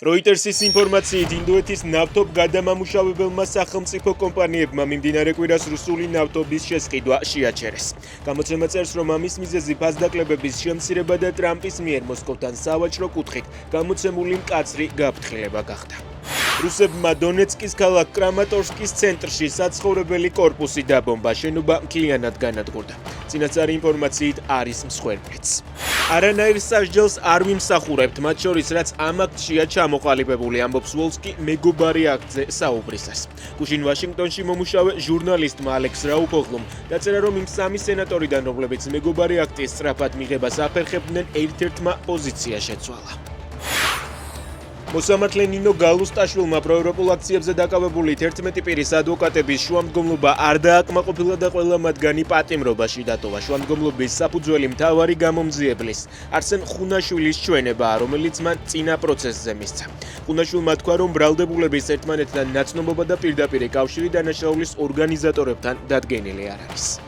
Reuters-ის ინფორმაციით ინდოეთის ნავთობ გადამამუშავებელმა სახელმწიფო კომპანიებმა მიმდინარე კვირას რუსული ნავთობის შესყიდვა შეაჩერეს. გამოცემა წერს, რომ ამის მიზეზი ფასდაკლებების შემცირება და ტრამპის მიერ მოსკოვთან სავაჭრო კუთხით გამოცემული მკაცრი გაფრთხილება გახდა. რუსებმა დონეცკის ქალაქ კრამატორსკის ცენტრში საცხოვრებელი კორპუსი დაბომბა, შენობა მთლიანად განადგურდა. წინასწარი ინფორმაციით არის მსხვერპლიც. არანაირ სასჯელს არ ვიმსახურებთ, მათ შორის რაც ამ აქტშია ჩამოყალიბებული, ამბობს ვოლსკი მეგობარი აქტზე საუბრისას. გუშინ ვაშინგტონში მომუშავე ჟურნალისტმა ალექს რაუპოღლუმ დაწერა, რომ იმ სამი სენატორიდან, რომლებიც მეგობარი აქტის სწრაფად მიღებას აფერხებდნენ, ერთ-ერთმა პოზიცია შეცვალა. მოსამართლე ნინო გალუსტაშვილმა პროევროპულ აქციებზე დაკავებული 11 პირის ადვოკატების შუამდგომლობა არ დააკმაყოფილა და ყველა მათგანი პატიმრობაში დატოვა. შუამდგომლობის საფუძველი მთავარი გამომძიებლის არსენ ხუნაშვილის ჩვენებაა, რომელიც მან წინა პროცესზე მისცა. ხუნაშვილმა თქვა, რომ ბრალდებულების ერთმანეთთან ნაცნობობა და პირდაპირი კავშირი დანაშაულის ორგანიზატორებთან დადგენილი არ არის.